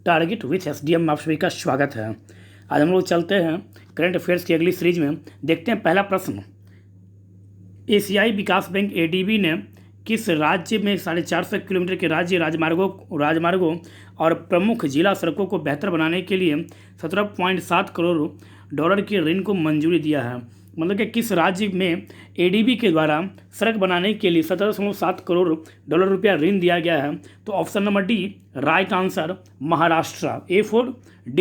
Target with SDM में आप सभी का स्वागत है। आज हम लोग चलते हैं करंट अफेयर्स की अगली सीरीज में। देखते हैं पहला प्रश्न, एशियाई विकास बैंक एडीबी ने किस राज्य में 450 किलोमीटर के राज्य राजमार्गों और प्रमुख जिला सड़कों को बेहतर बनाने के लिए 17.7 करोड़ डॉलर के ऋण को मंजूरी दिया है। मतलब कि किस राज्य में एडीबी के द्वारा सड़क बनाने के लिए 17.7 करोड़ डॉलर रुपया ऋण दिया गया है। तो option number D right answer Maharashtra. A4D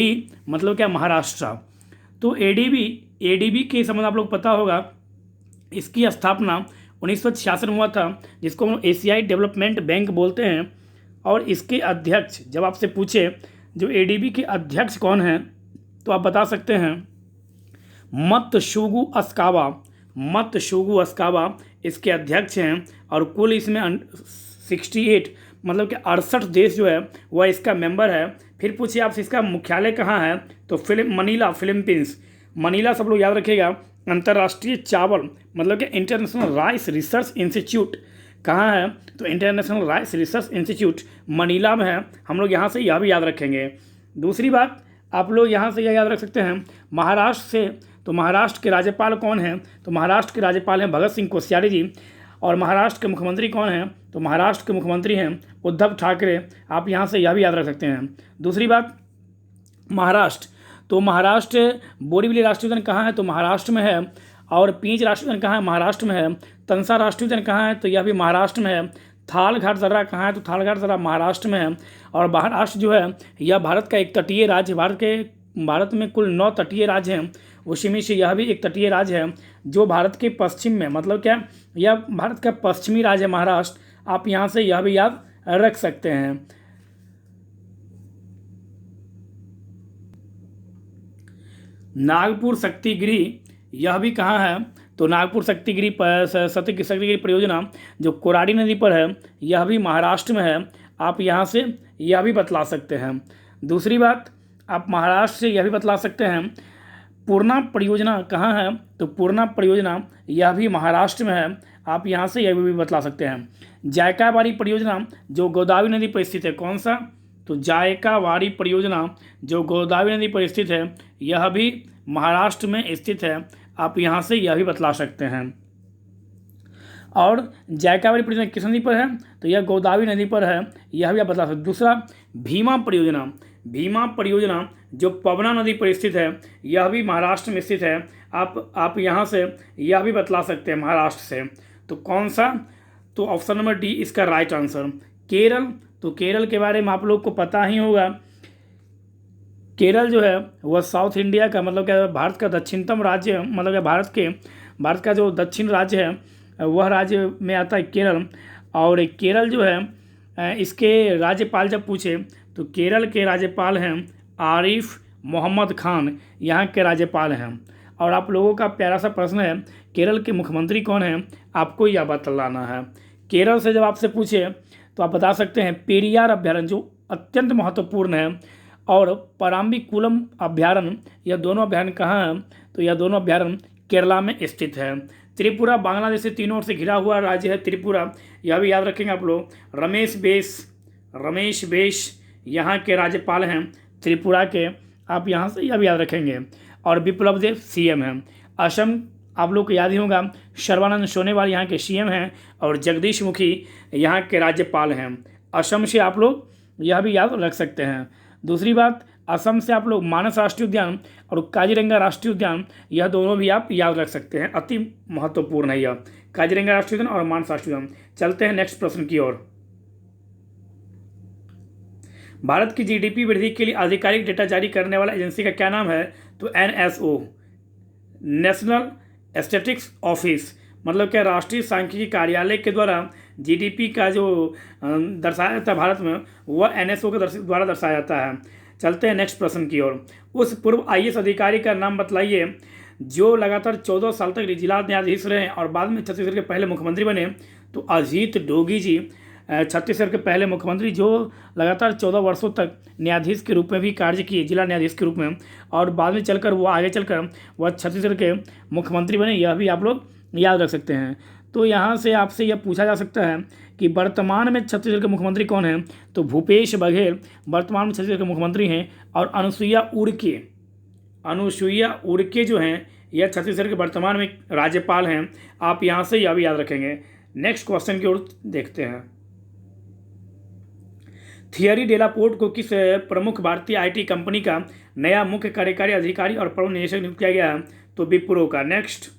मतलब क्या महाराष्ट्र। तो एडीबी के संबंध आप लोग पता होगा, इसकी स्थापना 1966 में हुआ था, जिसको हम एशियाई डेवलपमेंट बैंक बोलते हैं। और इसके अध्यक्ष जब आपसे पूछे जो एडीबी के अध्यक्ष कौन हैं, तो आप बता सकते हैं मत्सुगु अस्कावा इसके अध्यक्ष हैं। और कुल इसमें 68 मतलब कि 68 देश जो है वह इसका मेंबर है। फिर पूछिए आपसे इसका मुख्यालय कहाँ है, तो मनीला फिलीपींस। मनीला सब लोग याद रखिएगा। अंतर्राष्ट्रीय चावल मतलब कि इंटरनेशनल राइस रिसर्च इंस्टीट्यूट कहाँ है, तो international rice research institute Manila में है। हम लोग यहाँ से यह भी याद रखेंगे। दूसरी बात आप लोग यहाँ से यह याद रख सकते हैं महाराष्ट्र से, तो महाराष्ट्र के राज्यपाल कौन हैं, तो महाराष्ट्र के राज्यपाल हैं भगत सिंह कोश्यारी जी। और महाराष्ट्र के मुख्यमंत्री कौन हैं, तो महाराष्ट्र के मुख्यमंत्री हैं उद्धव ठाकरे। आप यहाँ से यह भी याद रख सकते हैं। दूसरी बात महाराष्ट्र, तो महाराष्ट्र बोरीवली राष्ट्रीय उद्यान कहाँ है, तो महाराष्ट्र में है। और पींच राष्ट्रीय उद्यान कहाँ है, महाराष्ट्र में है। तंसा राष्ट्रीय उद्यान कहाँ है, तो यह भी महाराष्ट्र में है। थाल घाट दर्रा कहाँ है, तो थाल घाट दर्रा महाराष्ट्र में है। और महाराष्ट्र जो है यह भारत का एक तटीय राज्य। भारत में कुल 9 तटीय राज्य हैं, उसी में से यह भी एक तटीय राज्य है जो भारत के पश्चिम में, मतलब क्या यह भारत का पश्चिमी राज्य है महाराष्ट्र। आप यहाँ से यह भी याद रख सकते हैं। नागपुर शक्तिगिरी यह भी कहाँ है, तो नागपुर शक्तिगिरी परियोजना जो कोराडी नदी पर है यह भी महाराष्ट्र में है। आप यहाँ से यह भी बतला सकते हैं। दूसरी बात आप महाराष्ट्र से यह भी बतला सकते हैं पूर्णा परियोजना कहाँ है, तो पूर्णा परियोजना यह भी महाराष्ट्र में है। आप यहाँ से यह भी बतला सकते हैं। जायकावाड़ी परियोजना जो गोदावरी नदी पर स्थित है, कौन सा, तो जायकावाड़ी परियोजना जो गोदावरी नदी पर स्थित है यह भी महाराष्ट्र में स्थित है। आप यहाँ से यह भी बतला सकते हैं। और जायकावाड़ी परियोजना किस नदी पर है, तो यह गोदावरी नदी पर है, यह भी आप बता सकते हैं। दूसरा भीमा परियोजना जो पवना नदी पर स्थित है यह भी महाराष्ट्र में स्थित है। आप यहाँ से यह भी बतला सकते हैं महाराष्ट्र से। तो कौन सा, तो ऑप्शन नंबर डी इसका राइट आंसर। केरल, तो केरल के बारे में आप लोग को पता ही होगा। केरल जो है वह साउथ इंडिया का मतलब क्या भारत का दक्षिणतम राज्य है, मतलब भारत का जो दक्षिण राज्य है वह राज्य में आता है केरल। और केरल जो है इसके राज्यपाल जब पूछे तो केरल के राज्यपाल हैं आरिफ मोहम्मद खान, यहाँ के राज्यपाल हैं। और आप लोगों का प्यारा सा प्रश्न है केरल के मुख्यमंत्री कौन हैं, आपको यह बतलाना है। केरल से जब आपसे पूछे तो आप बता सकते हैं पेरियार अभ्यारण्य जो अत्यंत महत्वपूर्ण है, और पराम्बिकुलम अभ्यारण्य, यह दोनों अभ्यारण्य कहाँ हैं, तो यह दोनों अभ्यारण्य केरला में स्थित है। त्रिपुरा बांग्लादेश से तीनों ओर से घिरा हुआ राज्य है त्रिपुरा, यह भी याद रखेंगे आप लोग। रमेश बेस यहाँ के राज्यपाल हैं त्रिपुरा के, आप यहाँ से यह भी याद रखेंगे। और विप्लव देव CM हैं। असम आप लोग को याद ही होगा, सर्बानंद सोनोवाल यहाँ के CM हैं। और जगदीश मुखी यहाँ के राज्यपाल हैं। असम से आप लोग यह भी याद रख सकते हैं। दूसरी बात असम से आप लोग मानस राष्ट्रीय उद्यान और काजीरंगा राष्ट्रीय उद्यान, यह दोनों भी आप याद रख सकते हैं। अति महत्वपूर्ण है यह काजीरंगा राष्ट्रीय उद्यान और मानस राष्ट्रीय उद्यान। चलते हैं नेक्स्ट प्रश्न की ओर। भारत की GDP वृद्धि के लिए आधिकारिक डेटा जारी करने वाला एजेंसी का क्या नाम है, तो NSO नेशनल स्टैटिस्टिक्स ऑफिस, मतलब क्या राष्ट्रीय सांख्यिकी कार्यालय के द्वारा GDP का जो दर्शाया जाता है भारत में वह NSO के द्वारा दर्शाया जाता है। चलते हैं नेक्स्ट प्रश्न की ओर। उस पूर्व IAS अधिकारी का नाम बतलाइए जो लगातार 14 साल तक जिला न्यायाधीश रहे और बाद में छत्तीसगढ़ के पहले मुख्यमंत्री बने, तो अजीत डोगी जी छत्तीसगढ़ के पहले मुख्यमंत्री जो लगातार 14 वर्षों तक न्यायाधीश के रूप में भी कार्य किए, जिला न्यायाधीश के रूप में, और बाद में चलकर वो आगे चलकर वह छत्तीसगढ़ के मुख्यमंत्री बने, यह भी आप लोग याद रख सकते हैं। तो यहाँ से आपसे यह पूछा जा सकता है कि वर्तमान में छत्तीसगढ़ के मुख्यमंत्री कौन हैं, तो भूपेश बघेल वर्तमान में छत्तीसगढ़ के मुख्यमंत्री हैं। और अनुसुईया उड़के जो हैं यह छत्तीसगढ़ के वर्तमान में राज्यपाल हैं। आप यहाँ से यह भी याद रखेंगे। नेक्स्ट क्वेश्चन की ओर देखते हैं। थियरी डेलापोर्ट को किस प्रमुख भारतीय आईटी कंपनी का नया मुख्य कार्यकारी अधिकारी और प्रबंध निदेशक नियुक्त किया गया है, तो विप्रो का। नेक्स्ट,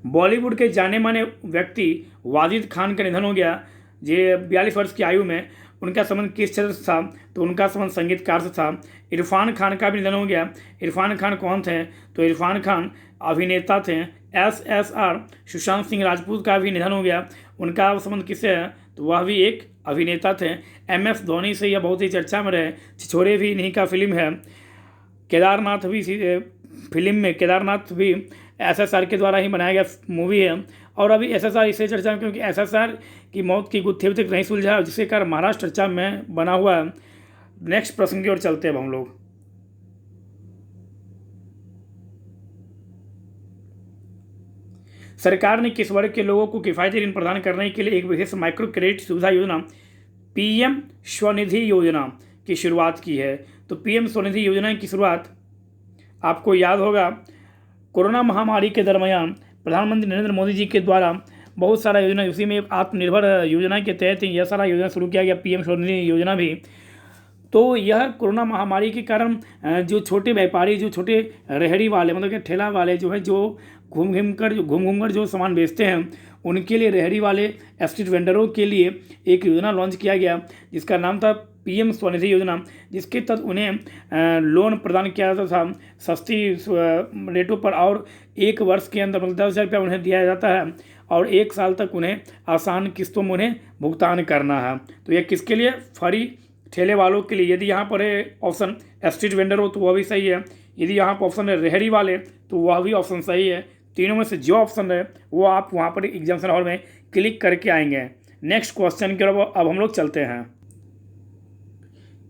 बॉलीवुड के जाने माने व्यक्ति वाजिद खान का निधन हो गया। ये 42 वर्ष की आयु में। उनका संबंध किस क्षेत्र से था, तो उनका संबंध संगीतकार से था। इरफान खान का भी निधन हो गया। इरफान खान कौन थे, तो इरफान खान अभिनेता थे। SSR सुशांत सिंह राजपूत का भी निधन हो गया। उनका संबंध किससे है, तो वह भी एक अभिनेता थे। MS धोनी से यह बहुत ही चर्चा में रहे। छिछोरे भी इन्हीं का फिल्म है। केदारनाथ भी फिल्म में केदारनाथ भी SSR के द्वारा ही बनाया गया मूवी है। और अभी SSR इसलिए चर्चा में क्योंकि SSR की मौत की गुत्थी अभी तक नहीं सुलझा, जिसके कारण महाराष्ट्र चर्चा में बना हुआ है। नेक्स्ट प्रश्न की ओर चलते हैं अब हम लोग। सरकार ने किस वर्ग के लोगों को किफायती ऋण प्रदान करने के लिए एक विशेष माइक्रो क्रेडिट सुविधा योजना PM स्वनिधि योजना की शुरुआत की है, तो PM स्वनिधि योजना की शुरुआत आपको याद होगा कोरोना महामारी के दरमियान प्रधानमंत्री नरेंद्र मोदी जी के द्वारा बहुत सारा योजना, उसी में आत्मनिर्भर योजना के तहत यह सारा योजना शुरू किया गया, PM स्वनिधि योजना भी। तो यह कोरोना महामारी के कारण जो छोटे व्यापारी, जो छोटे रेहड़ी वाले, मतलब कि ठेला वाले जो है, जो घूम घूम कर जो सामान बेचते हैं, उनके लिए, रेहड़ी वाले स्ट्रीट वेंडरों के लिए एक योजना लॉन्च किया गया जिसका नाम था PM स्वनिधि योजना, जिसके तहत उन्हें लोन प्रदान किया जाता था सस्ती रेटों पर। और 1 वर्ष के अंदर मतलब 10,000 रुपया उन्हें दिया जाता है और 1 साल तक उन्हें आसान किस्तों में उन्हें भुगतान करना है। तो यह किसके लिए, फरी ठेले वालों के लिए। यदि यहाँ पर है ऑप्शन स्ट्रीट वेंडर हो तो वह भी सही है। यदि यहाँ पर ऑप्शन है रेहड़ी वाले तो वह भी ऑप्शन सही है। तीनों में से जो ऑप्शन है वो आप वहाँ पर एग्जामिनेशन हॉल में क्लिक करके आएंगे। नेक्स्ट क्वेश्चन की ओर अब हम लोग चलते हैं।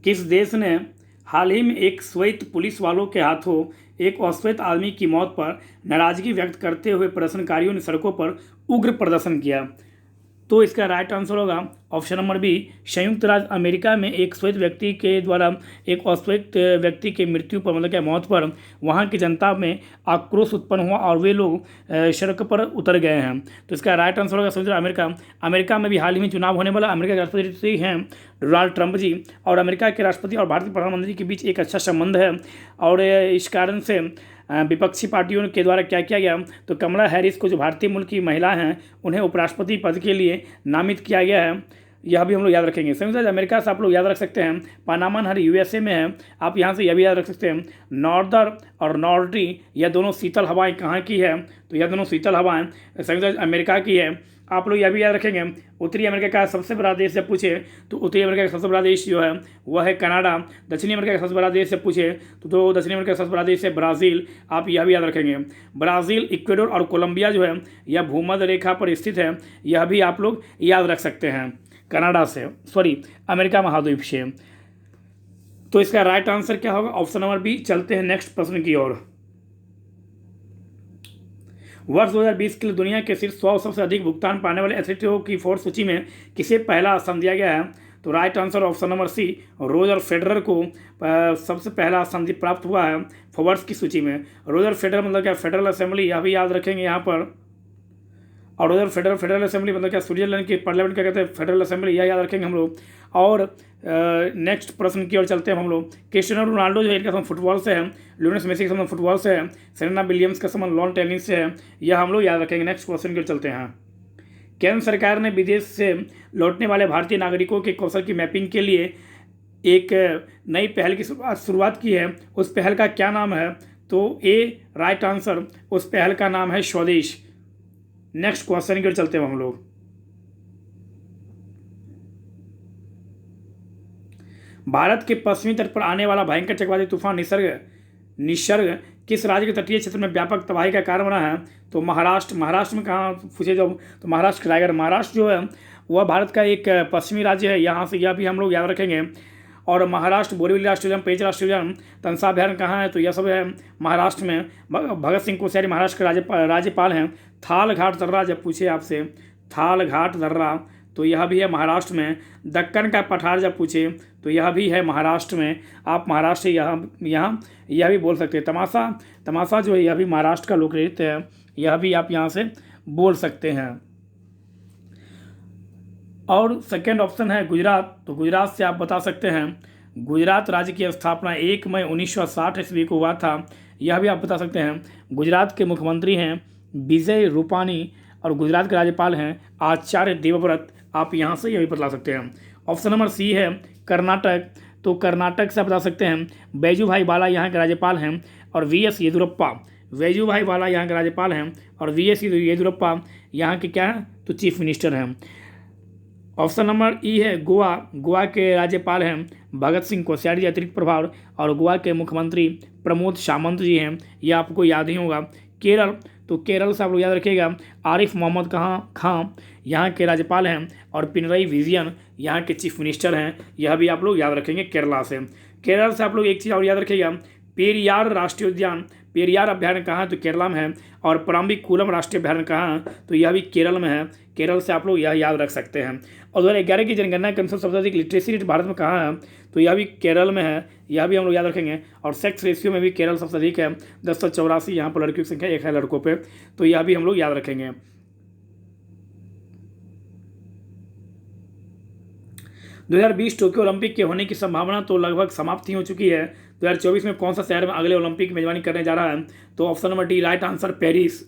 किस देश ने हाल ही में एक श्वेत पुलिस वालों के हाथों एक अश्वेत आदमी की मौत पर नाराजगी व्यक्त करते हुए प्रदर्शनकारियों ने सड़कों पर उग्र प्रदर्शन किया, तो इसका राइट आंसर होगा ऑप्शन नंबर बी, संयुक्त राज्य अमेरिका में एक श्वेत व्यक्ति के द्वारा एक अश्वेत व्यक्ति की मृत्यु पर, मतलब क्या मौत पर वहाँ की जनता में आक्रोश उत्पन्न हुआ और वे लोग सड़क पर उतर गए हैं। तो इसका राइट आंसर होगा संयुक्त अमेरिका। अमेरिका में भी हाल ही में चुनाव होने वाला। अमेरिका के राष्ट्रपति हैं डोनाल्ड ट्रंप जी, और अमेरिका के राष्ट्रपति और भारतीय प्रधानमंत्री के बीच एक अच्छा संबंध है। और इस कारण से विपक्षी पार्टियों के द्वारा क्या किया गया, तो कमला हैरिस को, जो भारतीय मूल की महिला हैं, उन्हें उपराष्ट्रपति पद के लिए नामित किया गया है। यह भी हम लोग याद रखेंगे। संयुक्त राज्य अमेरिका से आप लोग याद रख सकते हैं पनामा नहर USA में है। आप यहाँ से यह भी याद रख सकते हैं नॉर्दर और नॉर्डी, यह दोनों शीतल हवाएं कहाँ की है, तो यह दोनों शीतल हवाएं संयुक्त राज्य अमेरिका की है। आप लोग यह भी याद रखेंगे उत्तरी अमेरिका का सबसे बड़ा देश से पूछे तो उत्तरी अमेरिका का सबसे बड़ा देश जो है वह है कनाडा। दक्षिणी अमेरिका का सबसे बड़ा देश से पूछे तो दक्षिणी अमेरिका का सबसे बड़ा देश है ब्राज़ील। आप यह भी याद रखेंगे। ब्राज़ील, इक्वेडोर और कोलंबिया जो है यह भूमध्य रेखा पर स्थित है। यह भी आप लोग याद रख सकते हैं कनाडा से, अमेरिका महाद्वीप से। तो इसका राइट आंसर क्या होगा, ऑप्शन नंबर बी। चलते हैं नेक्स्ट प्रश्न की ओर। वर्ष 2020 के लिए दुनिया के शीर्ष 100 सबसे अधिक भुगतान पाने वाले एथलीटों की फोर्स सूची में किसे पहला स्थान दिया गया है, तो right answer option number C, Roger Federer को सबसे पहला स्थान प्राप्त हुआ है फोर्ब्स की सूची में। रोजर फेडरर मतलब क्या, फेडरल असेंबली, यह भी याद रखेंगे यहाँ पर। और उधर फेडरल असेंबली मतलब क्या, स्विट्जरलैंड की पार्लियामेंट क्या कहते हैं, फेडरल असेंबली, यह याद रखेंगे हम लोग। और नेक्स्ट प्रश्न की ओर चलते हैं हम लोग। क्रिस्टियानो रोनाल्डो जो है इनका संबंध फुटबॉल से है, लियोनेल मेसी का संबंध फुटबॉल से है, सेरेना विलियम्स का संबंध लॉन टेनिस से है, यह हम लोग याद रखेंगे। नेक्स्ट क्वेश्चन की ओर चलते हैं। केंद्र सरकार ने विदेश से लौटने वाले भारतीय नागरिकों के कौशल की मैपिंग के लिए एक नई पहल की शुरुआत की है। उस पहल का क्या नाम है, तो ए राइट आंसर, उस पहल का नाम है स्वदेश। नेक्स्ट क्वेश्चन की ओर चलते हैं हम लोग। भारत के पश्चिमी तट पर आने वाला भयंकर चक्रवाती तूफान निसर्ग किस राज्य के तटीय क्षेत्र में व्यापक तबाही का कारण बना है, तो महाराष्ट्र में कहाँ पूछे जब, तो महाराष्ट्र के रायगढ़। महाराष्ट्र जो है वह भारत का एक पश्चिमी राज्य है, यहाँ से यह भी हम लोग याद रखेंगे। और महाराष्ट्र बोरीवली राष्ट्रीय उद्यान, पेंच राष्ट्रीय उद्यान, तंसा अभयारण्य कहाँ है, तो यह सब है महाराष्ट्र में। भगत सिंह कोश्यारी महाराष्ट्र के राज्यपाल हैं। थाल घाट दर्रा जब पूछे आपसे, थाल घाट दर्रा, तो यह भी है महाराष्ट्र में। दक्कन का पठार जब पूछे तो यह भी है महाराष्ट्र में। आप महाराष्ट्र यहाँ यह भी बोल सकते हैं। तमाशा जो है यह भी महाराष्ट्र का लोक नृत्य है, यह भी आप यहाँ से बोल सकते हैं। और सेकेंड ऑप्शन है गुजरात, तो गुजरात से आप बता सकते हैं गुजरात राज्य की स्थापना 1 मई 1960 ईस्वी को हुआ था, यह भी आप बता सकते हैं। गुजरात के मुख्यमंत्री हैं विजय रूपानी और गुजरात के राज्यपाल हैं आचार्य देवव्रत, आप यहाँ से यह भी बता सकते हैं। ऑप्शन नंबर सी है कर्नाटक, तो कर्नाटक से आप बता सकते हैं बैजूभाई वाला यहाँ के राज्यपाल हैं और वीएस येदियुरप्पा, बैजूभाई वाला यहाँ के राज्यपाल हैं और वीएस येदियुरप्पा यहाँ के क्या हैं, तो चीफ मिनिस्टर हैं। ऑप्शन नंबर ई है गोवा, गोवा के राज्यपाल हैं भगत सिंह कोश्यारी अतिरिक्त प्रभार और गोवा के मुख्यमंत्री प्रमोद सावंत जी हैं, यह आपको याद ही होगा। केरल, तो केरल से आप लोग याद रखिएगा आरिफ मोहम्मद खां यहाँ के राज्यपाल हैं और पिनरई विजयन यहाँ के चीफ मिनिस्टर हैं, यह भी आप लोग याद रखेंगे केरला से। केरल से आप लोग एक चीज़ और याद रखिएगा, पेरियार राष्ट्रीय उद्यान, पेरियार अभ्यारण्य कहाँ है, तो केरला में है। और पराम्बिकुलम राष्ट्रीय अभ्यारण्य कहाँ है, तो यह भी केरल में है। केरल से आप लोग यह याद रख सकते हैं। और 2011 की जनगणना के अनुसार सबसे अधिक लिटरेसी रेट भारत में कहाँ है, तो यह भी केरल में है, यह भी हम लोग याद रखेंगे। और सेक्स रेशियो में भी केरल सबसे अधिक है 1084, यहाँ पर लड़कियों की संख्या 1 है लड़कों पे, तो यह भी हम लोग याद रखेंगे। 2020 टोक्यो ओलंपिक के होने की संभावना तो लगभग समाप्त ही हो चुकी है। 2024 में कौन सा शहर में अगले ओलंपिक की मेजबानी करने जा रहा है, तो option number D right answer Paris.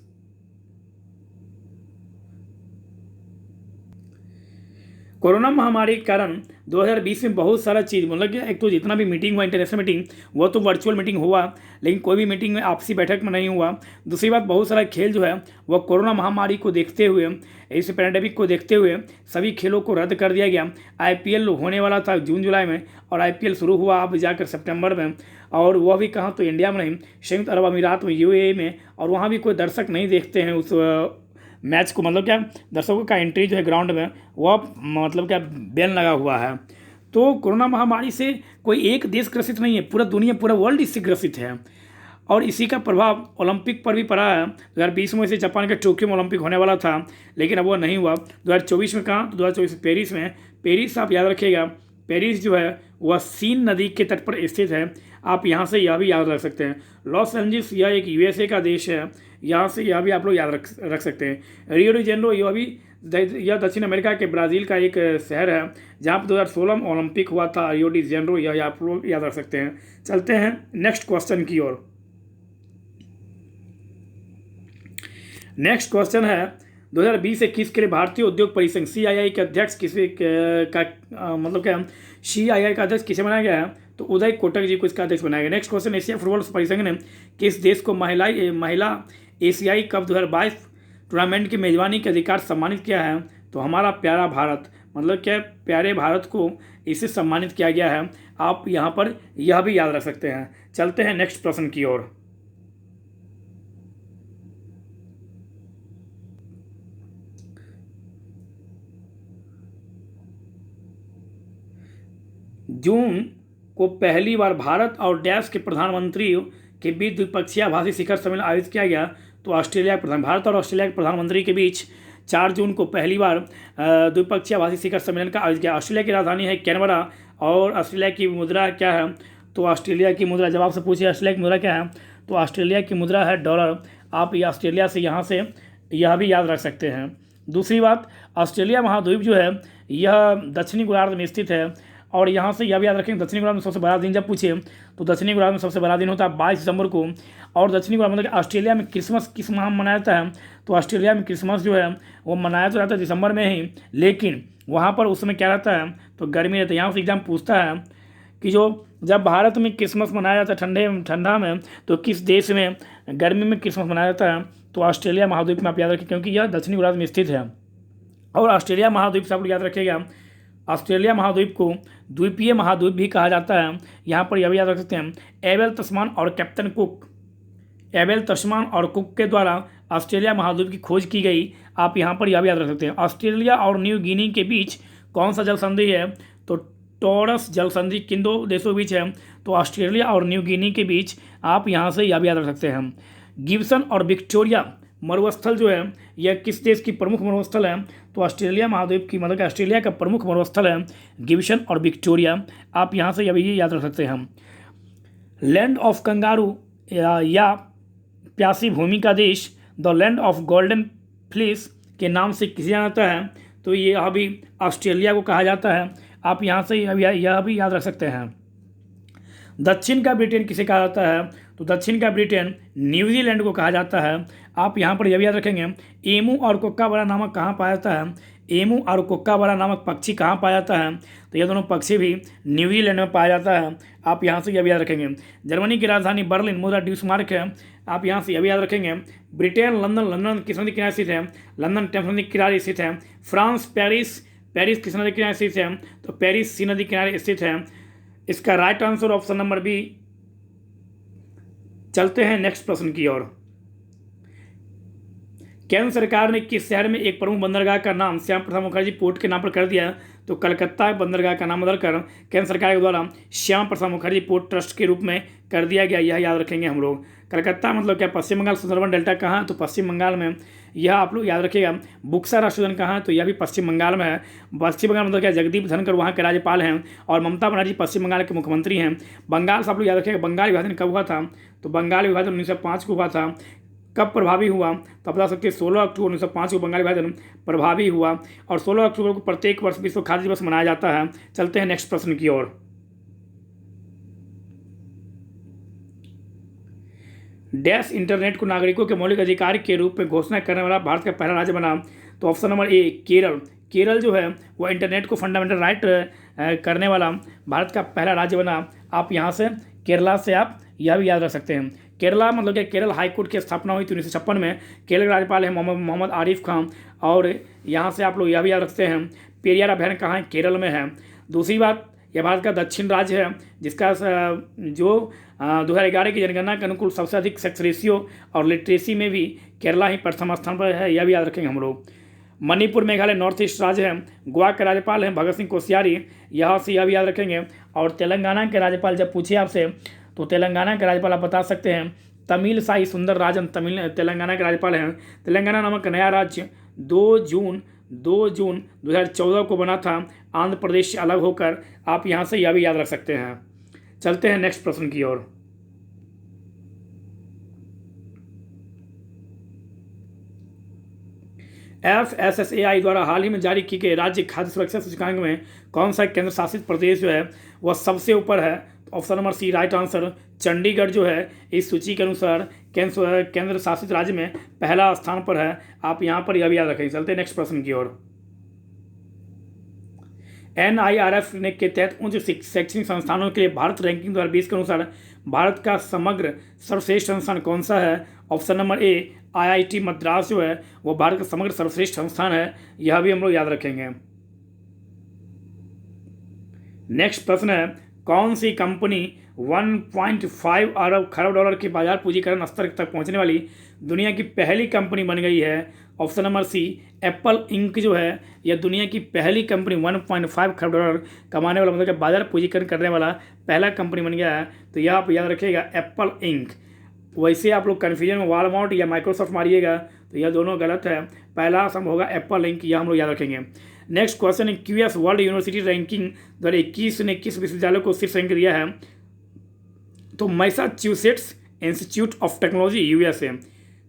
Corona महामारी के कारण 2020 में बहुत सारा चीज़ मतलब कि एक तो जितना भी मीटिंग हुआ इंटरनेशनल मीटिंग वो तो वर्चुअल मीटिंग हुआ, लेकिन कोई भी मीटिंग में आपसी बैठक में नहीं हुआ। दूसरी बात बहुत सारा खेल जो है वह कोरोना महामारी को देखते हुए, इस पैंडेमिक को देखते हुए सभी खेलों को रद्द कर दिया गया। IPL होने वाला था जून जुलाई में और IPL शुरू हुआ अब जाकर सितंबर में, और वह भी कहाँ, तो इंडिया में नहीं, संयुक्त अरब अमीरात में UAE में, और वहाँ भी कोई दर्शक नहीं देखते हैं उस मैच को, मतलब क्या दर्शकों का एंट्री जो है ग्राउंड में वह मतलब क्या बैन लगा हुआ है। तो कोरोना महामारी से कोई एक देश ग्रसित नहीं है, पूरा दुनिया पूरा वर्ल्ड इससे ग्रसित है और इसी का प्रभाव ओलंपिक पर भी पड़ा है। 2020 में से जापान के टोक्यो में ओलंपिक होने वाला था लेकिन अब वो नहीं हुआ। 2024 में कहाँ, तो 2024 में पेरिस में। पेरिस आप याद रखिएगा, पेरिस जो है वह सीन नदी के तट पर स्थित है, आप यहाँ से यह भी याद रख सकते हैं। लॉस एंजिल्स यह एक USA का देश है, यहाँ से यह भी आप लोग याद रख सकते हैं। रियो डी जेनेरो यह दक्षिण अमेरिका के ब्राज़ील का एक शहर है जहाँ पर 2016 में ओलंपिक हुआ था। रियो डी जेनेरो यह आप लोग याद रख सकते हैं। चलते हैं नेक्स्ट क्वेश्चन की ओर। नेक्स्ट क्वेश्चन है 2020-21 के लिए भारतीय उद्योग परिसंघ CII के अध्यक्ष मतलब क्या CII का अध्यक्ष किसे बनाया गया है, तो उदय कोटक जी को इसका अध्यक्ष बनाया गया। नेक्स्ट क्वेश्चन, एशिया फुटबॉल परिसंघ ने किस देश को महिला एशियाई कप 2022 टूर्नामेंट की मेजबानी के अधिकार सम्मानित किया है, तो हमारा प्यारा भारत, मतलब क्या प्यारे भारत को इसे सम्मानित किया गया है। आप यहाँ पर यह भी याद रख सकते हैं। चलते हैं नेक्स्ट प्रश्न की ओर। जून को पहली बार भारत और डैश के प्रधानमंत्रियों के बीच द्विपक्षीय आभासी शिखर सम्मेलन आयोजित किया गया, तो भारत और ऑस्ट्रेलिया के प्रधानमंत्री के बीच 4 जून को पहली बार द्विपक्षीय आभासी शिखर सम्मेलन का आयोजन किया। ऑस्ट्रेलिया की राजधानी है कैनबरा और ऑस्ट्रेलिया की मुद्रा क्या है, तो ऑस्ट्रेलिया की मुद्रा, जब आपसे पूछिए ऑस्ट्रेलिया की मुद्रा क्या है, तो ऑस्ट्रेलिया की मुद्रा है डॉलर। आप ये ऑस्ट्रेलिया से यहाँ से यह भी याद रख सकते हैं। दूसरी बात, ऑस्ट्रेलिया महाद्वीप जो है यह दक्षिणी गोलार्ध में स्थित है और यहाँ से यह भी याद रखेंगे दक्षिणी गोलार्ध में सबसे बड़ा दिन जब पूछे तो दक्षिणी गोलार्ध में सबसे बड़ा दिन होता है 22 दिसंबर को। और दक्षिणी गोलार्ध मतलब ऑस्ट्रेलिया में क्रिसमस किस माह में मनाया जाता है, तो ऑस्ट्रेलिया में क्रिसमस जो है वो मनाया तो जाता है दिसंबर में ही, लेकिन वहाँ पर उस समय क्या रहता है, तो गर्मी रहता है। यहाँ से एग्जाम पूछता है कि जो जब भारत में क्रिसमस मनाया जाता है ठंडा में, तो किस देश में गर्मी में क्रिसमस मनाया जाता है, तो ऑस्ट्रेलिया महाद्वीप में आप याद रखें क्योंकि यह दक्षिणी गोलार्ध में स्थित है। और ऑस्ट्रेलिया महाद्वीप से आप लोग याद रखिएगा, ऑस्ट्रेलिया महाद्वीप को द्वीपीय महाद्वीप भी कहा जाता है। यहाँ पर यह भी याद रख सकते हैं, एबेल तस्मान और कुक के द्वारा ऑस्ट्रेलिया महाद्वीप की खोज की गई। आप यहाँ पर यह भी याद रख सकते हैं। ऑस्ट्रेलिया और न्यू गिनी के बीच कौन सा जल संधि है, तो टॉरस जल संधि किन दो देशों के बीच है? तो ऑस्ट्रेलिया और न्यू गिनी के बीच। आप यहाँ से यह भी याद रख सकते हैं। गिब्सन और विक्टोरिया मरुस्थल जो है यह किस देश की प्रमुख मरुस्थल है? तो ऑस्ट्रेलिया महाद्वीप की, मतलब कि ऑस्ट्रेलिया का प्रमुख मरुस्थल है गिब्सन और विक्टोरिया। आप यहाँ से यह भी याद रख सकते हैं। लैंड ऑफ कंगारू या प्यासी भूमि का देश the land of golden fleece के नाम से किसे जाना जाता है? तो ये अभी ऑस्ट्रेलिया को कहा जाता है। आप यहाँ से यह भी याद रख सकते हैं। दक्षिण का ब्रिटेन किसे कहा जाता है? तो दक्षिण का ब्रिटेन न्यूजीलैंड को कहा जाता है। आप यहाँ पर यह भी याद रखेंगे। एमू और कोक्काबरा नामक कहाँ पाया जाता है? एमू और कोक्काबरा नामक पक्षी कहाँ पाया जाता है? तो यह दोनों पक्षी भी न्यूजीलैंड में पाया जाता है। आप यहाँ से यह भी याद रखेंगे। जर्मनी की राजधानी बर्लिन मुद्रा ड्यूसमार्क है। आप यहाँ से यह भी याद रखेंगे। ब्रिटेन लंदन किस नदी किनारे स्थित है? लंदन टेम्स नदी किनारे स्थित है। फ्रांस पेरिस किस नदी किनारे स्थित है? तो पेरिस सी नदी किनारे स्थित है। इसका right answer option number B. चलते हैं नेक्स्ट प्रश्न की ओर। केंद्र सरकार ने किस शहर में एक प्रमुख बंदरगाह का नाम श्यामा प्रसाद मुखर्जी पोर्ट के नाम पर कर दिया? तो कलकत्ता बंदरगाह का नाम बदलकर केंद्र सरकार के द्वारा श्यामा प्रसाद मुखर्जी पोर्ट ट्रस्ट के रूप में कर दिया गया। यह याद रखेंगे हम लोग। कलकत्ता मतलब क्या? पश्चिम बंगाल। सुंदरबन डेल्टा कहाँ है? तो पश्चिम बंगाल में। यह आप लोग याद रखिएगा। बुक्सा राष्ट्रीय उद्यान कहाँ है? तो यह भी पश्चिम बंगाल में है। पश्चिम बंगाल मतलब क्या? जगदीप धनखड़ वहाँ के राज्यपाल हैं और ममता बनर्जी पश्चिम बंगाल के मुख्यमंत्री हैं। बंगाल से आप लोग याद रखिएगा। बंगाल विभाजन कब हुआ था? तो बंगाल विभाजन 1905 को हुआ था। कब प्रभावी हुआ? तो आप बता सकते हैं 16 अक्टूबर 1905 को बंगाल विभाजन प्रभावी हुआ और 16 अक्टूबर को प्रत्येक वर्ष विश्व खाद्य दिवस मनाया जाता है। चलते हैं नेक्स्ट प्रश्न की ओर। डैश इंटरनेट को नागरिकों के मौलिक अधिकार के रूप में घोषणा करने वाला भारत का पहला राज्य बना? तो option number A Kerala. Kerala जो है वह इंटरनेट को फंडामेंटल राइट करने वाला भारत का पहला राज्य बना। आप यहाँ से केरला से आप यह भी याद रख सकते हैं। केरला मतलब कि केरल हाई कोर्ट की स्थापना हुई थी 1956 में। केरल के राज्यपाल हैं मोहम्मद आरिफ खान। और यहाँ से आप लोग यह भी याद रखते हैं पेरियार अभयारण्य कहाँ है? केरल में है। दूसरी बात, यह भारत का दक्षिण राज्य है जिसका जो 2011 की जनगणना के अनुकूल सबसे अधिक सेक्स रेशियो और लिटरेसी में भी केरला ही प्रथम स्थान पर है। यह भी याद रखेंगे हम लोग। मणिपुर मेघालय नॉर्थ ईस्ट राज्य है। गोवा के राज्यपाल हैं भगत सिंह कोश्यारी। यहाँ से यह भी याद रखेंगे। और तेलंगाना के राज्यपाल जब पूछे आपसे तो तेलंगाना के राज्यपाल आप बता सकते हैं तमिल साई सुंदर राजन तेलंगाना के राज्यपाल हैं। तेलंगाना नामक नया राज्य 2 जून 2014 को बना था आंध्र प्रदेश से अलग होकर। आप यहाँ से यह भी याद रख सकते हैं। चलते हैं नेक्स्ट प्रश्न की ओर। FSSAI द्वारा हाल ही में जारी की गई राज्य खाद्य सुरक्षा सूचकांक में कौन सा केंद्र शासित प्रदेश जो है वह सबसे ऊपर है? Option number C right answer. Chandigarh जो है इस सूची के अनुसार केंद्र शासित राज्य में पहला स्थान पर है। आप यहाँ पर यह भी याद रखेंगे। चलते हैं नेक्स्ट प्रश्न की ओर। NIRF ने के तहत उच्च शैक्षणिक संस्थानों के लिए भारत रैंकिंग 2020 के अनुसार भारत का समग्र सर्वश्रेष्ठ संस्थान कौन सा है? Option number A IIT Madras जो है वो भारत का समग्र सर्वश्रेष्ठ संस्थान है। यह भी हम लोग याद रखेंगे। नेक्स्ट प्रश्न है कौन सी कंपनी 1.5 अरब खरब डॉलर के बाजार पूंजीकरण स्तर तक पहुंचने वाली दुनिया की पहली कंपनी बन गई है? Option number C Apple Inc जो है यह दुनिया की पहली कंपनी 1.5 खरब डॉलर कमाने वाला, मतलब कि बाजार पूंजीकरण करने वाला पहला कंपनी बन गया है। तो यह आप याद रखिएगा एप्पल इंक। वैसे आप लोग कन्फ्यूजन में वॉलमार्ट या माइक्रोसॉफ्ट मारिएगा तो यह दोनों गलत है। पहला आंसर होगा एप्पल इंक। यह हम लोग याद रखेंगे। नेक्स्ट क्वेश्चन है QS वर्ल्ड यूनिवर्सिटी रैंकिंग 2021 ने किस विश्वविद्यालय को शीर्ष रैंक दिया है? तो Massachusetts institute of technology USA।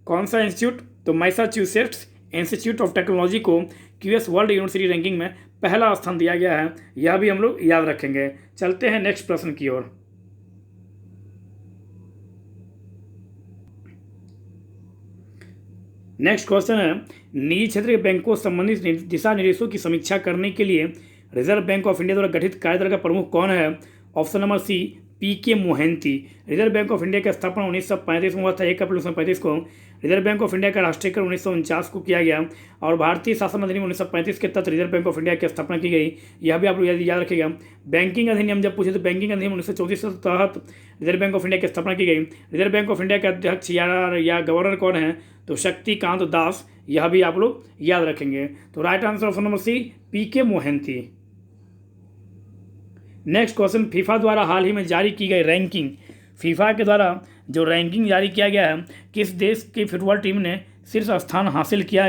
कौन सा इंस्टीट्यूट? तो मैसाचुसेट्स इंस्टीट्यूट ऑफ टेक्नोलॉजी को QS वर्ल्ड यूनिवर्सिटी रैंकिंग में पहला स्थान दिया गया है। यह भी हम लोग याद रखेंगे। चलते हैं नेक्स्ट प्रश्न की ओर। नेक्स्ट क्वेश्चन है निजी क्षेत्र के बैंकों से संबंधित दिशा निर्देशों की समीक्षा करने के लिए रिजर्व बैंक ऑफ इंडिया द्वारा गठित कार्यदल का प्रमुख कौन है? Option number C PK Mohanty. Reserve bank of India की स्थापना 1935 में हुआ था। 1 अप्रैल 1935 को रिजर्व बैंक ऑफ इंडिया का राष्ट्रीयकरण 1949 को किया गया और भारतीय शासन अधिनियम 1935 के तहत रिजर्व बैंक ऑफ इंडिया की स्थापना की गई। यह भी आप लोग याद रखिएगा। बैंकिंग अधिनियम जब पूछे तो बैंकिंग अधिनियम 1934 के तहत रिजर्व बैंक ऑफ इंडिया की स्थापना की गई। रिजर्व बैंक ऑफ इंडिया के अध्यक्ष या गवर्नर कौन है? तो शक्तिकांत दास। यह भी आप लोग याद रखेंगे। तो right answer option number C PK Mohanty. Next question, FIFA द्वारा हाल ही में जारी की गई रैंकिंग, फीफा के द्वारा जो रैंकिंग जारी किया गया है, किस देश की फुटबॉल टीम ने शीर्ष स्थान हासिल किया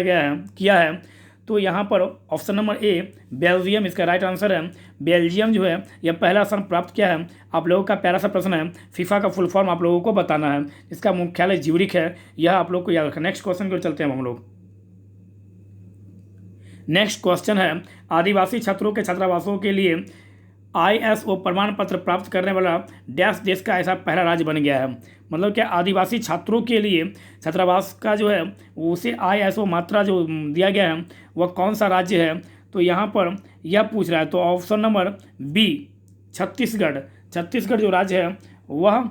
है। तो यहाँ पर ऑप्शन नंबर ए बेल्जियम इसका राइट आंसर है। बेल्जियम जो है यह पहला स्थान प्राप्त किया है। आप लोगों का प्यारा सा प्रश्न है, फीफा का फुल फॉर्म आप लोगों को बताना है। इसका मुख्यालय ज्यूरिख है, यह आप लोग को याद रखना। नेक्स्ट क्वेश्चन की ओर चलते हैं हम लोग। नेक्स्ट क्वेश्चन है, आदिवासी छात्रों के छात्रावासों के लिए ISO प्रमाण पत्र प्राप्त करने वाला डैश देश का ऐसा पहला राज्य बन गया है। मतलब क्या आदिवासी छात्रों के लिए छात्रावास का जो है उसे ISO मात्रा जो दिया गया है वह कौन सा राज्य है। तो यहाँ पर यह पूछ रहा है, तो option number B Chhattisgarh. Chhattisgarh जो राज्य है वह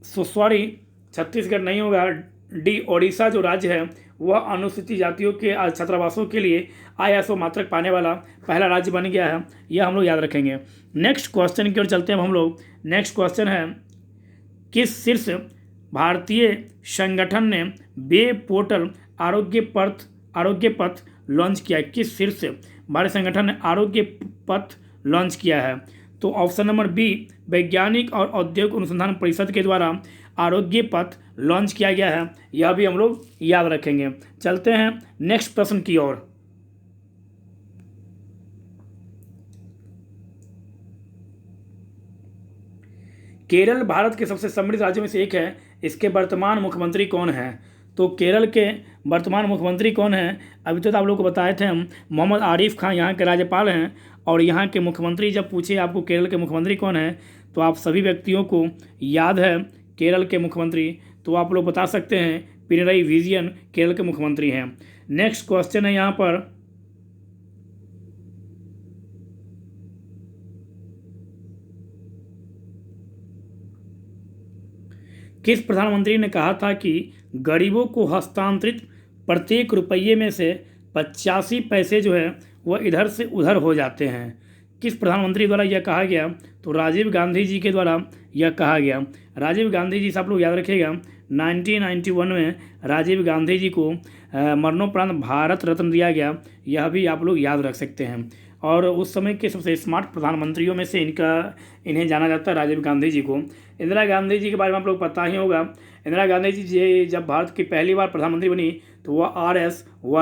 सॉरी छत्तीसगढ़ नहीं होगा, डी ओडिशा जो राज्य है वह अनुसूचित जातियों के छात्रावासों के लिए ISO मात्रक पाने वाला पहला राज्य बन गया है। यह हम लोग याद रखेंगे। नेक्स्ट क्वेश्चन की ओर चलते हैं हम लोग। नेक्स्ट क्वेश्चन है, किस शीर्ष भारतीय संगठन ने वेब पोर्टल आरोग्य पथ लॉन्च किया है। किस शीर्ष भारतीय संगठन ने आरोग्य पथ लॉन्च किया है। तो ऑप्शन नंबर बी वैज्ञानिक और औद्योगिक अनुसंधान परिषद के द्वारा आरोग्य पथ लॉन्च किया गया है। यह भी हम लोग याद रखेंगे। चलते हैं नेक्स्ट प्रश्न की ओर। केरल भारत के सबसे समृद्ध राज्यों में से एक है, इसके वर्तमान मुख्यमंत्री कौन है। तो केरल के वर्तमान मुख्यमंत्री कौन है, अभी तो आप लोगों को बताए थे हम, मोहम्मद आरिफ खान यहाँ के राज्यपाल हैं। और यहाँ के मुख्यमंत्री जब पूछे आपको केरल के मुख्यमंत्री कौन है, तो आप सभी व्यक्तियों को याद है केरल के मुख्यमंत्री, तो आप लोग बता सकते हैं पिनरई विजयन केरल के मुख्यमंत्री हैं। नेक्स्ट क्वेश्चन है यहाँ पर, किस प्रधानमंत्री ने कहा था कि गरीबों को हस्तांतरित प्रत्येक रुपये में से 85 पैसे जो है वह इधर से उधर हो जाते हैं। किस प्रधानमंत्री द्वारा यह कहा गया। तो राजीव गांधी जी के द्वारा यह कहा गया। राजीव गांधी जी से आप लोग याद रखिएगा 1991 में राजीव गांधी जी को मरणोपरांत भारत रत्न दिया गया। यह भी आप लोग याद रख सकते हैं। और उस समय के सबसे स्मार्ट प्रधानमंत्रियों में से इन्हें जाना जाता है, राजीव गांधी जी को। इंदिरा गांधी जी के बारे में आप लोग पता ही होगा। इंदिरा गांधी जी जब भारत की पहली बार प्रधानमंत्री बनी तो वह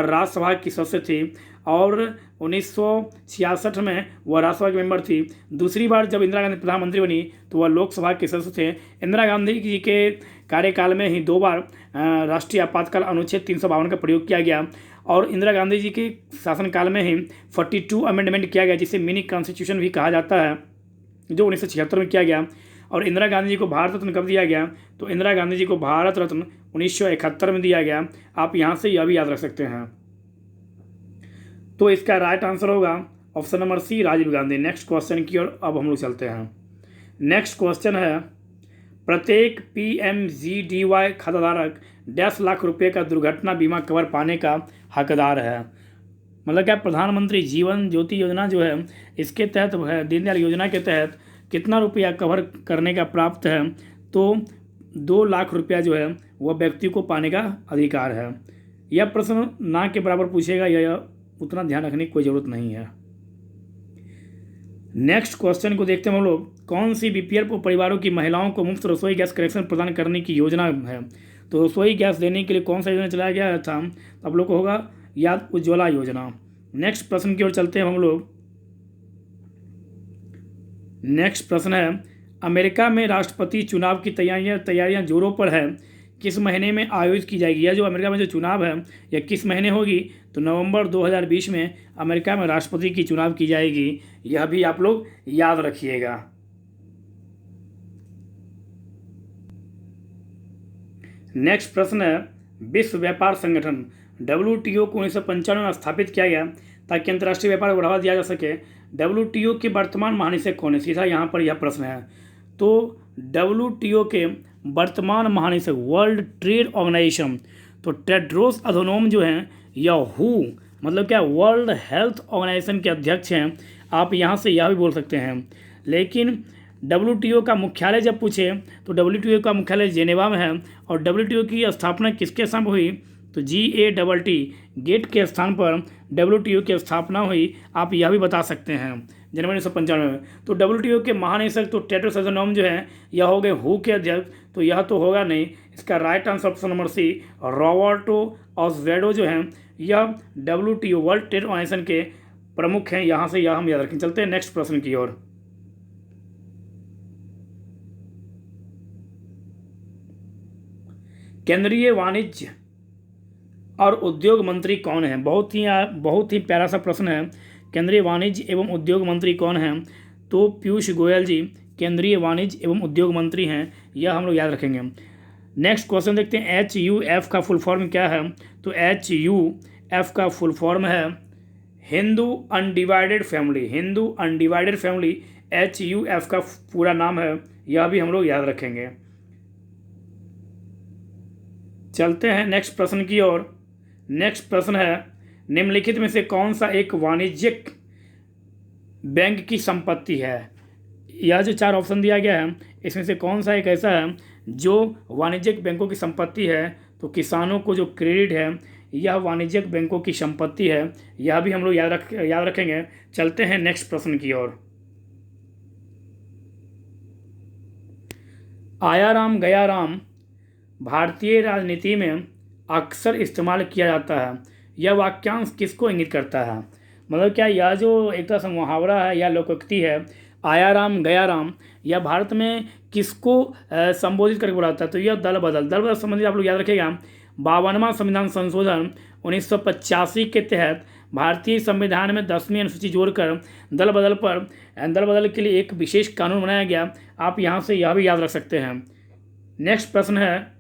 राज्यसभा की सदस्य थी और 1966 में वह राज्यसभा की मेंबर थी। दूसरी बार जब इंदिरा गांधी प्रधानमंत्री बनी तो वह लोकसभा के सदस्य थे। इंदिरा गांधी जी के कार्यकाल में ही 2 बार राष्ट्रीय आपातकाल अनुच्छेद 352 का प्रयोग किया गया और इंदिरा गांधी जी के शासनकाल में ही 42 अमेंडमेंट किया गया, जिसे मिनी कॉन्स्टिट्यूशन भी कहा जाता है, जो 1976 में किया गया। और इंदिरा गांधी जी को भारत रत्न कब दिया गया। तो इंदिरा गांधी जी को भारत रत्न 1971 में दिया गया। आप यहाँ से यह भी याद रख सकते हैं। तो इसका राइट आंसर होगा option number C Rajiv Gandhi. Next question की ओर अब हम लोग चलते हैं। नेक्स्ट क्वेश्चन है, प्रत्येक PMGDY खाताधारक 10 लाख रुपए का दुर्घटना बीमा कवर पाने का हकदार है। मतलब क्या प्रधानमंत्री जीवन ज्योति योजना जो है इसके तहत दीनदयाल योजना के तहत कितना रुपया कवर करने का प्राप्त है। तो 2 लाख रुपया जो है वह व्यक्ति को पाने का अधिकार है। यह प्रश्न ना के बराबर पूछेगा, यह उतना ध्यान रखने की कोई ज़रूरत नहीं है। नेक्स्ट क्वेश्चन को देखते हैं हम लोग। कौन सी BPL परिवारों की महिलाओं को मुफ्त रसोई गैस कनेक्शन प्रदान करने की योजना है। तो रसोई गैस देने के लिए कौन सा योजना चलाया गया था, आप लोग को होगा याद, उज्ज्वला योजना। नेक्स्ट प्रश्न की ओर चलते हैं हम लोग। नेक्स्ट प्रश्न है, अमेरिका में राष्ट्रपति चुनाव की तैयारियां जोरों पर है, किस महीने में आयोजित की जाएगी। यह जो अमेरिका में जो चुनाव है यह किस महीने होगी। तो नवंबर 2020 में अमेरिका में राष्ट्रपति की चुनाव की जाएगी। यह भी आप लोग याद रखिएगा। नेक्स्ट प्रश्न है, विश्व व्यापार संगठन WTO को 1995 में स्थापित किया गया ताकि अंतर्राष्ट्रीय व्यापार को बढ़ावा दिया जा सके। WTO के वर्तमान महानिदेशक कौन है, सीधा यहाँ पर यह प्रश्न है। तो WTO के वर्तमान महानिदेशक वर्ल्ड ट्रेड ऑर्गेनाइजेशन, तो टेड्रोस अधनोम जो हैं या हु मतलब क्या वर्ल्ड हेल्थ ऑर्गेनाइजेशन के अध्यक्ष हैं। आप यहाँ से यह भी बोल सकते हैं। लेकिन WTO का मुख्यालय जब पूछे तो WTO का मुख्यालय जेनेवा में है और WTO की स्थापना किसके स्थान पर हुई। तो GATT गेट के स्थान पर WTO की स्थापना हुई। आप यह भी बता सकते हैं। जनवरी 1995 में। तो WTO के महानिदेशक तो टेड्रोस अधनॉम जो है यह हो गए हु के अध्यक्ष, तो यह तो होगा नहीं। इसका right answer option number C Roberto Azevedo जो हैं यह WTO वर्ल्ड ट्रेड ऑर्गेनाइजेशन के प्रमुख हैं। यहाँ से यह हम याद रखें। चलते हैं नेक्स्ट प्रश्न की ओर। केंद्रीय वाणिज्य और उद्योग मंत्री कौन है? बहुत ही प्यारा सा प्रश्न है। केंद्रीय वाणिज्य एवं उद्योग मंत्री कौन हैं? तो पीयूष गोयल जी केंद्रीय वाणिज्य एवं उद्योग मंत्री हैं, यह हम लोग याद रखेंगे। नेक्स्ट क्वेश्चन देखते हैं, HUF का फुल फॉर्म क्या है? तो HUF का फुल फॉर्म है Hindu undivided family. Hindu undivided family HUF का पूरा नाम है, यह भी हम लोग याद रखेंगे। चलते हैं नेक्स्ट प्रश्न की ओर। नेक्स्ट प्रश्न है, निम्नलिखित में से कौन सा एक वाणिज्यिक बैंक की संपत्ति है? यह जो 4 ऑप्शन दिया गया है इसमें से कौन सा एक ऐसा है जो वाणिज्यिक बैंकों की संपत्ति है? तो किसानों को जो क्रेडिट है यह वाणिज्यिक बैंकों की संपत्ति है, यह भी हम लोग याद रखेंगे। चलते हैं नेक्स्ट प्रश्न की ओर। आया राम गया राम भारतीय राजनीति में अक्सर इस्तेमाल किया जाता है, यह वाक्यांश किसको इंगित करता है? मतलब क्या यह जो एक तरह से मुहावरा है या लोकोक्ति है आया राम गया राम, यह भारत में किसको संबोधित करके बुलाता है? तो यह दल बदल संबंधित आप लोग याद रखिएगा। 52वां संविधान संशोधन 1985 के तहत भारतीय संविधान में 10वीं अनुसूची जोड़कर दल बदल के लिए एक विशेष कानून बनाया गया। आप यहाँ से यह भी याद रख सकते हैं। नेक्स्ट प्रश्न है,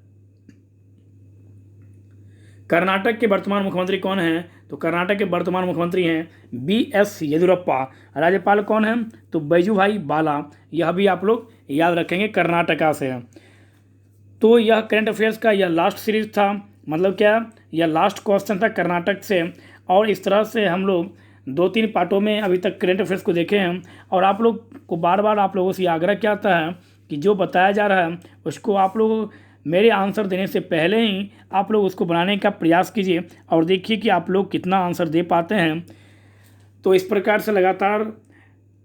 कर्नाटक के वर्तमान मुख्यमंत्री कौन हैं? तो कर्नाटक के वर्तमान मुख्यमंत्री हैं BS येदियुरप्पा। राज्यपाल कौन हैं? तो बैजूभाई बाला। यह भी आप लोग याद रखेंगे, कर्नाटका से। तो यह करंट अफेयर्स का यह लास्ट सीरीज था, मतलब क्या यह लास्ट क्वेश्चन था कर्नाटक से। और इस तरह से हम लोग 2-3 पार्टों में अभी तक करंट अफेयर्स को देखे हैं। और आप लोग को बार बार आप लोगों से आग्रह किया जाता है कि जो बताया जा रहा है उसको आप लोग मेरे आंसर देने से पहले ही आप लोग उसको बनाने का प्रयास कीजिए और देखिए कि आप लोग कितना आंसर दे पाते हैं। तो इस प्रकार से लगातार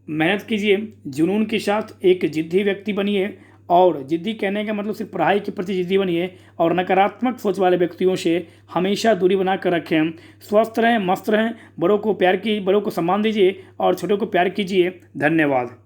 मेहनत कीजिए, जुनून के साथ एक जिद्दी व्यक्ति बनिए। और जिद्दी कहने का मतलब सिर्फ पढ़ाई के प्रति जिद्दी बनिए और नकारात्मक सोच वाले व्यक्तियों से हमेशा दूरी बना कर रखें। स्वस्थ रहें, मस्त रहें, बड़ों को सम्मान दीजिए और छोटों को प्यार कीजिए। धन्यवाद।